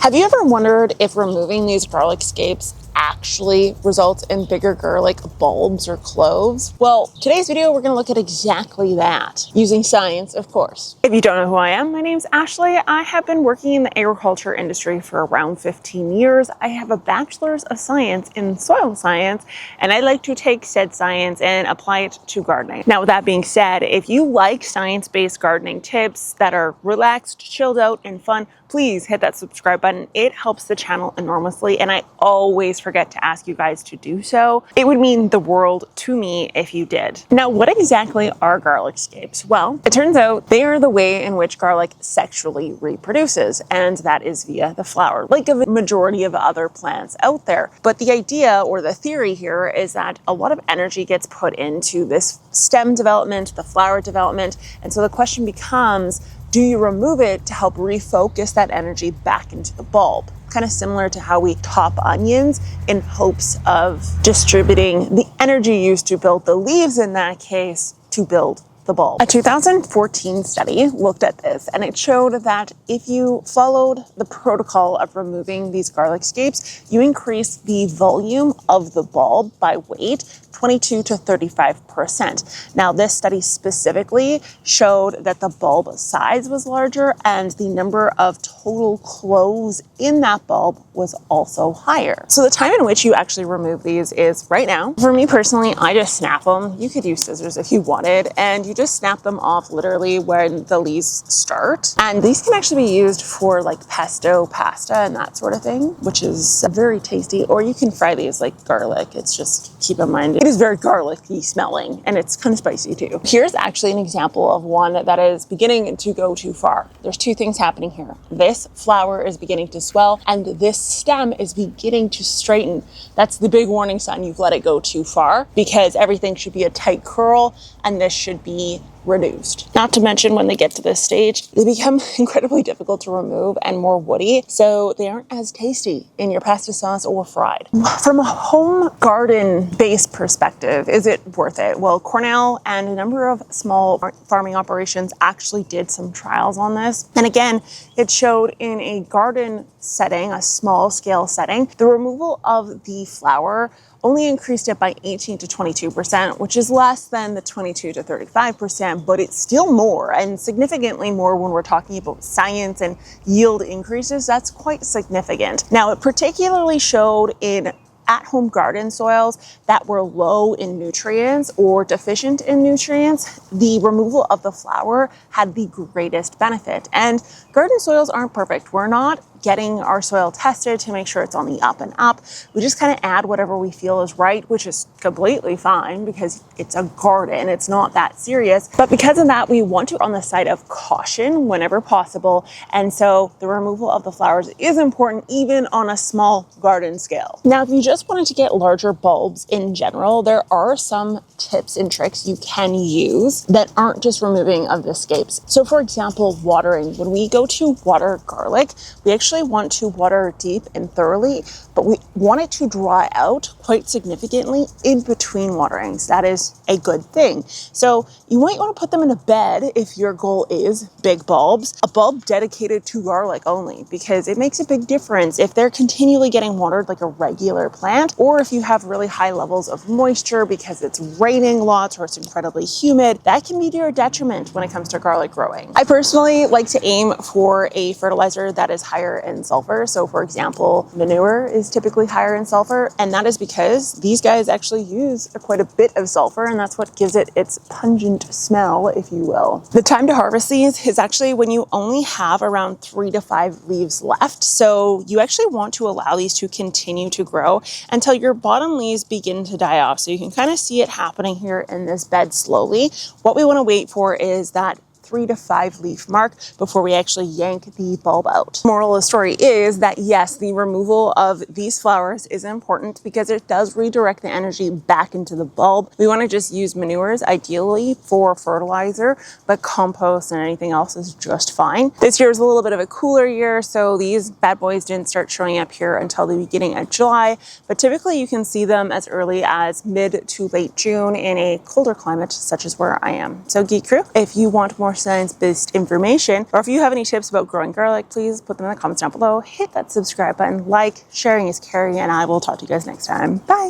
Have you ever wondered if removing these garlic scapes actually results in bigger garlic bulbs or cloves? Well, today's video, we're going to look at exactly that, using science, of course. If you don't know who I am, my name's Ashley. I have been working in the agriculture industry for around 15 years. I have a bachelor's of science in soil science, and I like to take said science and apply it to gardening. Now, with that being said, if you like science-based gardening tips that are relaxed, chilled out, and fun, please hit that subscribe button. It helps the channel enormously, and I always forget to ask you guys to do so. It would mean the world to me if you did. Now, what exactly are garlic scapes? Well, it turns out they are the way in which garlic sexually reproduces, and that is via the flower, like a majority of other plants out there. But the idea or the theory here is that a lot of energy gets put into this stem development, the flower development, and so the question becomes, do you remove it to help refocus that energy back into the bulb? Kind of similar to how we top onions in hopes of distributing the energy used to build the leaves, in that case, to build the bulb. A 2014 study looked at this, and it showed that if you followed the protocol of removing these garlic scapes, you increase the volume of the bulb by weight 22 to 35%. Now, this study specifically showed that the bulb size was larger and the number of total cloves in that bulb was also higher. So the time in which you actually remove these is right now. For me personally, I just snap them. You could use scissors if you wanted, and you just snap them off literally when the leaves start. And these can actually be used for like pesto, pasta, and that sort of thing, which is very tasty. Or you can fry these like garlic. It's just, keep in mind, it is very garlicky smelling, and it's kind of spicy too. Here's actually an example of one that is beginning to go too far. There's two things happening here. This flower is beginning to swell, and this stem is beginning to straighten. That's the big warning sign you've let it go too far, because everything should be a tight curl, and this should be reduced. Not to mention, when they get to this stage, they become incredibly difficult to remove and more woody, so they aren't as tasty in your pasta sauce or fried. From a home garden based perspective, is it worth it? Well, Cornell and a number of small farming operations actually did some trials on this. And again, it showed in a garden setting, a small scale setting, the removal of the flower only increased it by 18 to 22%, which is less than the 22 to 35%, but it's still more, and significantly more when we're talking about science and yield increases. That's quite significant. Now, it particularly showed in at-home garden soils that were low in nutrients or deficient in nutrients, the removal of the flower had the greatest benefit. And garden soils aren't perfect. We're not getting our soil tested to make sure it's on the up and up. We just kind of add whatever we feel is right, which is completely fine because it's a garden. It's not that serious. But because of that, we want to err on the side of caution whenever possible. And so the removal of the flowers is important even on a small garden scale. Now, if you just wanted to get larger bulbs in general, there are some tips and tricks you can use that aren't just removing of the scapes. So for example, watering. When we go to water garlic, we actually want to water deep and thoroughly, but we want it to dry out quite significantly in between waterings. That is a good thing. So you might want to put them in a bed if your goal is big bulbs, a bulb dedicated to garlic only, because it makes a big difference if they're continually getting watered like a regular plant, or if you have really high levels of moisture because it's raining lots or it's incredibly humid. That can be to your detriment when it comes to garlic growing. I personally like to aim for a fertilizer that is higher in sulfur. So for example, manure is typically higher in sulfur, and that is because these guys actually use quite a bit of sulfur, and that's what gives it its pungent smell, if you will. The time to harvest these is actually when you only have around 3 to 5 leaves left. So you actually want to allow these to continue to grow until your bottom leaves begin to die off. So you can kind of see it happening here in this bed slowly. What we want to wait for is that 3 to 5 leaf mark before we actually yank the bulb out. Moral of the story is that yes, the removal of these flowers is important because it does redirect the energy back into the bulb. We want to just use manures ideally for fertilizer, but compost and anything else is just fine. This year is a little bit of a cooler year, so these bad boys didn't start showing up here until the beginning of July, but typically you can see them as early as mid to late June in a colder climate such as where I am. So Geek Crew, if you want more science-based information. Or if you have any tips about growing garlic, please put them in the comments down below. Hit that subscribe button, like, sharing is caring, and I will talk to you guys next time. Bye!